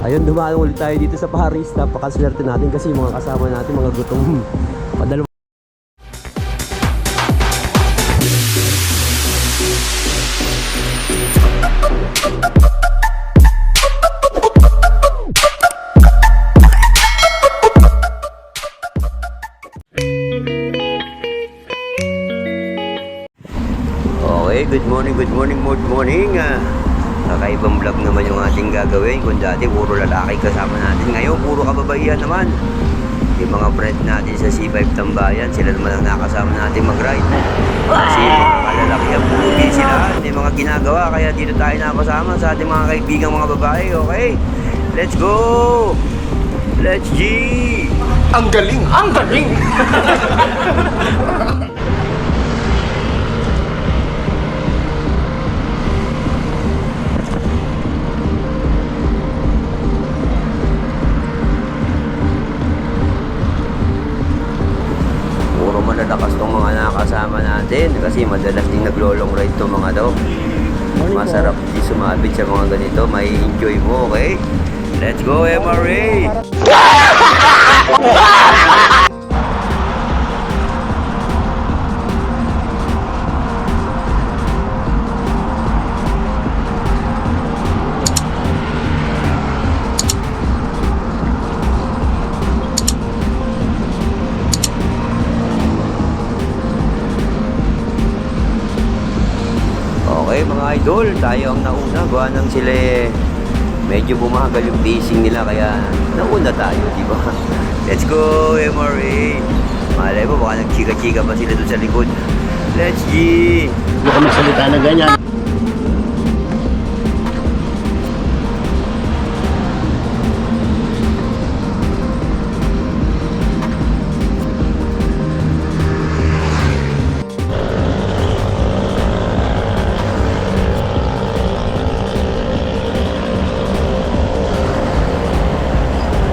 Ayun, dumaan ulit tayo dito sa Paris. Napakaswerte natin kasi yung mga kasama natin, mga gutom. Padalawa. Okay, good morning, good morning, good morning. Kakaibang vlog naman yung ating gagawin. Kung dati puro lalaki kasama natin, ngayon puro kababaihan naman. Yung mga friend natin sa C5 Tambayan, sila naman ang nakasama natin mag-ride. Kasi mga kalalakihan, puro busy lahat, may mga ginagawa, kaya dito tayo napasama sa ating mga kaibigang mga babae. Okay, let's go! Let's G! Ang galing! Ang galing! Puro malalakas tong mga nakasama natin kasi madalas din naglo-long ride tong mga daw. Masarap din sumabit sa mga ganito, may enjoy mo, okay? Let's go, MRA! Okay mga idol, tayo ang nauna. Gawa nang sila medyo bumagal yung pacing nila, kaya nauna tayo, di ba? Let's go, MRA! Malay mo, baka nagchika-chika pa sila doon sa likod. Let's G! Hindi ka magsalita na ganyan.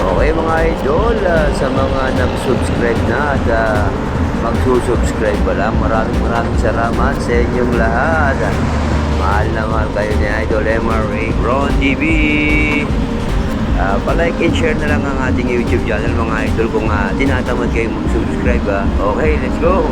Okay mga idol, sa mga nag-subscribe na at magsusubscribe pa lang, maraming salamat sa inyong lahat. Mahal na mahal kayo ni Idol MRA Ron TV. Pa-like and share na lang ang ating YouTube channel mga idol kung tinatamad kayo mag-subscribe. Okay, let's go!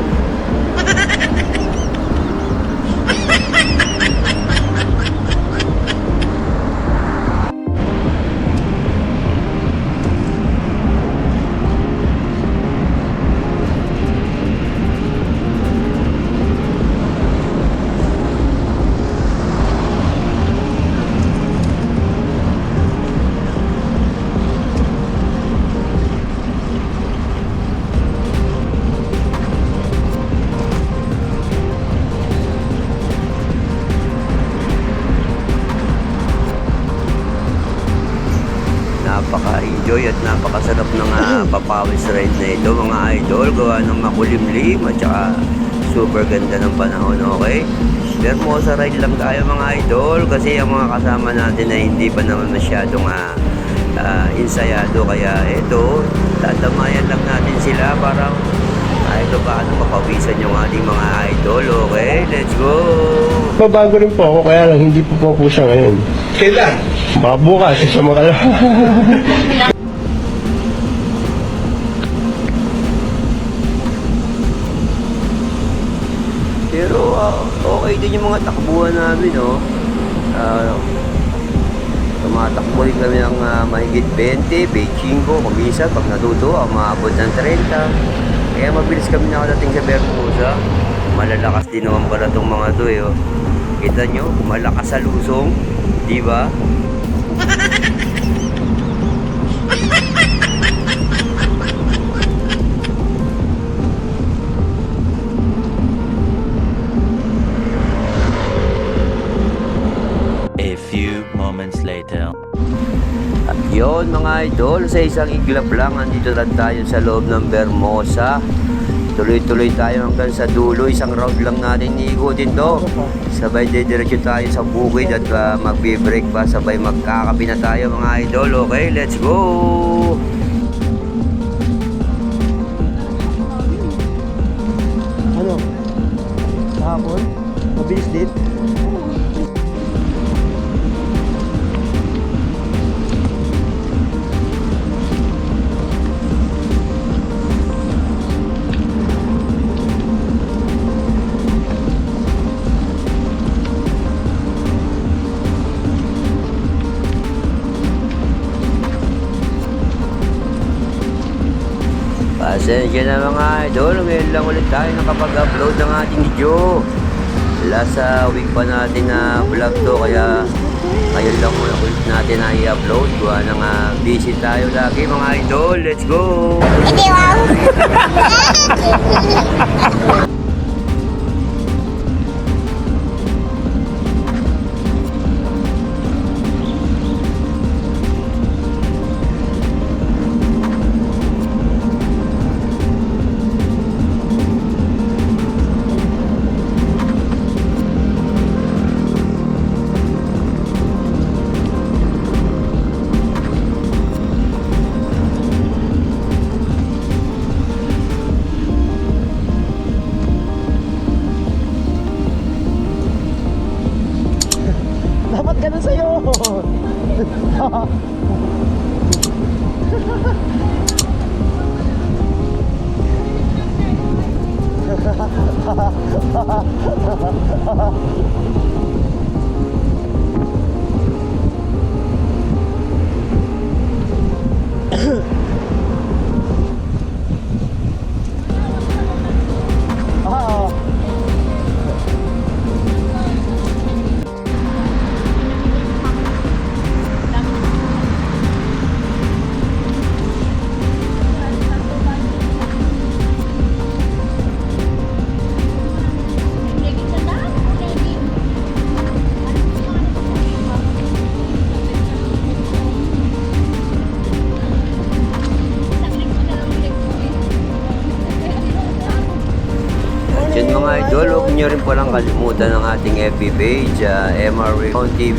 Napaka-enjoy at napakasarap ng papawis ride na ito mga idol. Gawa ng makulimlim at saka super ganda ng panahon, okay? Hermosa ride lang tayo mga idol kasi ang mga kasama natin ay hindi pa naman masyadong insayado. Kaya ito, tatamayan lang natin sila para ito paano mapawisan yung ating mga idol, okay? Let's go! Mabago rin po ako, kaya lang hindi po siya ngayon. Kailan? Baka bukas, sa mga Pero okay din yung mga takbuhan namin, no? Tumatakbo rin kami ng mahigit 20, 25, kumisa pag natutuwa, maabot ng 30. Kaya mabilis kami nakadating sa Bermuda. Malalakas din naman pala itong mga to, eh. Oh. Kita nyo, malakas sa lusong, di ba? A few moments later. At yun mga idol, sa isang iglap lang, andito lang tayo sa loob ng Bermosa. Tuloy-tuloy tayo hanggang sa dulo. Isang round lang natin iikutin to. Sabay diretso tayo sa bukid at magbe-break pa. Sabay magkakapi na tayo mga idol. Okay, let's go! Ano? Kahapon? Mabilis din? Pasensya na mga idol, ngayon lang ulit tayo nakapag-upload ng ating video. Last week pa natin na vlog to, kaya ngayon lang ulit natin na i-upload. Gawa ng busy tayo lagi mga idol. Let's go! Dapat ganun sa'yo. Oo. Yan mga idol, huwag nyo rin palang kalimutan ng ating FB page, MR Recon TV.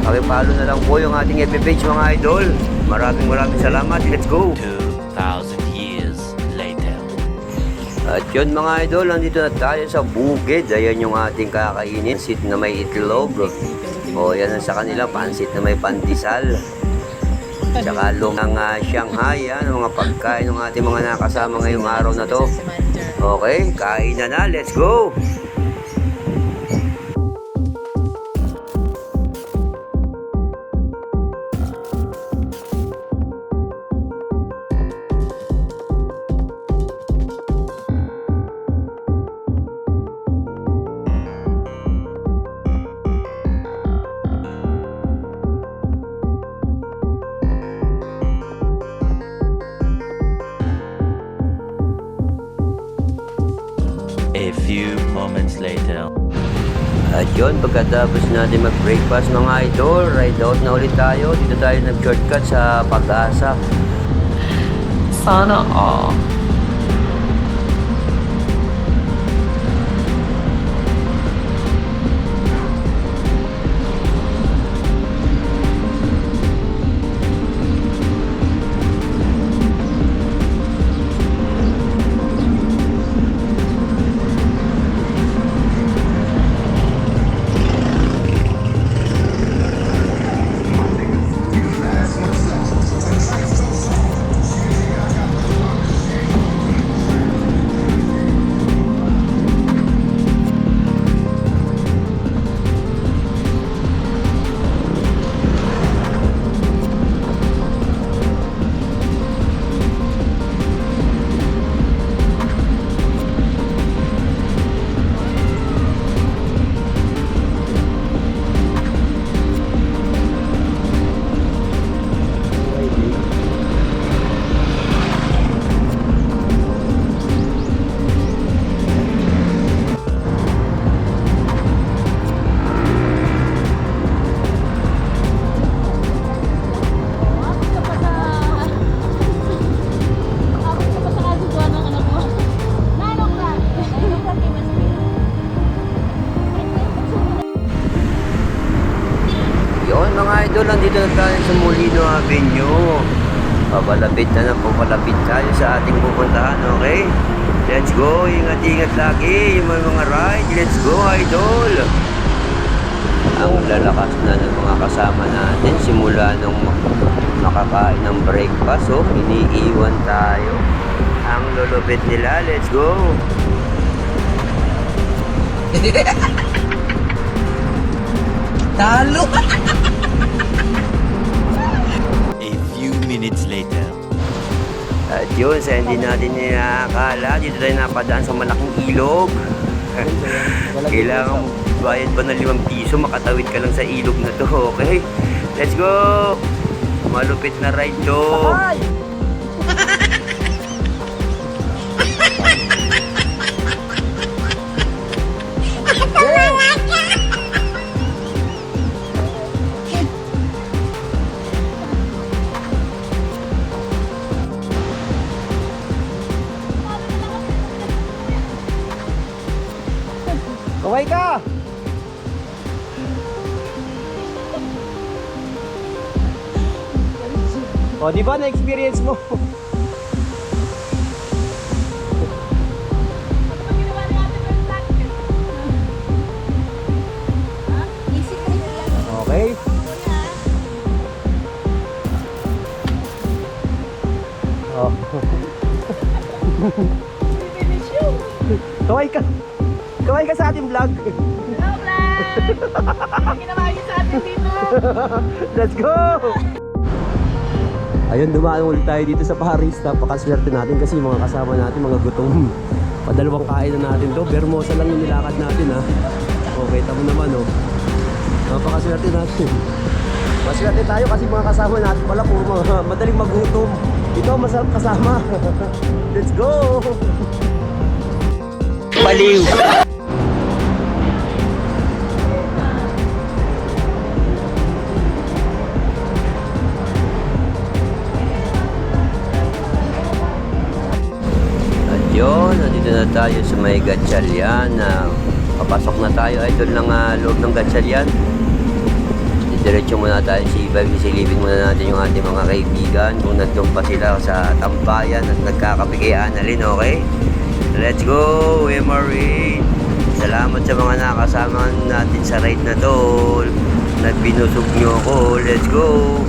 Pakipalo na lang po yung ating FB page mga idol. Maraming salamat. Let's go! 2,000 years later. At yun mga idol, nandito na tayo sa bukid. Ayan yung ating kakainin. Pansit na may itlog. O yan ang sa kanila, pansit na may pandesal. Tsaka lumang Shanghai. Yan ang mga pagkain ng ating mga nakasama ngayong araw na to. Okay, kain na. Let's go! A few moments later. At yun, pagkatapos natin mag-breakfast mga idol, ride out na ulit tayo. Dito tayo nag-shortcut sa Pag-asa. Sana all. Yun mga idol, nandito na tayo sa Molino Avenue. Papalapit tayo sa ating pupuntahan, okay? Let's go, ingat-ingat lagi yung mga ride. Let's go idol! Ang lalakas na ng mga kasama natin simula nung makakain ng breakfast, oh, iniiwan tayo. Ang lulupit nila, let's go! Talo! A few minutes later. At Yun, sa hindi natin inaakala, dito tayo napadaan sa malaking ilog. Kailangan bayad pa ng 5 piso, makatawid ka lang sa ilog na to, okay? Let's go! Malupit na ride to. Ay! Kaway ka! O, di ba na-experience mo? Okay. Oh. Kaway ka. Kaway ka sa ating vlog. Hello, vlog! Ang ginawa niyo sa atin dito. Let's go! Ayun, dumaan ulit tayo dito sa Paris. Napakaswerte natin kasi yung mga kasama natin, mga gutom. Padalawang kain na natin to. Bermosa lang yung nilakad natin, ha. Okay, tamo naman, oh. Napakaswerte natin. Maswerte tayo kasi mga kasama natin pala puro mga madaling magutom. Ito, masarap kasama. Let's go! Baliw! At yun, nandito na tayo sa may Gatchalian. Papasok na tayo idol ng loob ng Gatchalian. Diretso muna tayo si Iba, sisilipin muna natin yung ating mga kaibigan kung nandun pa sila sa tambayan at nagkakape kay Annalyn, okay? Let's go, Emery! Salamat sa mga nakasama natin sa ride na to. Nagbinusog nyo ako. Let's go!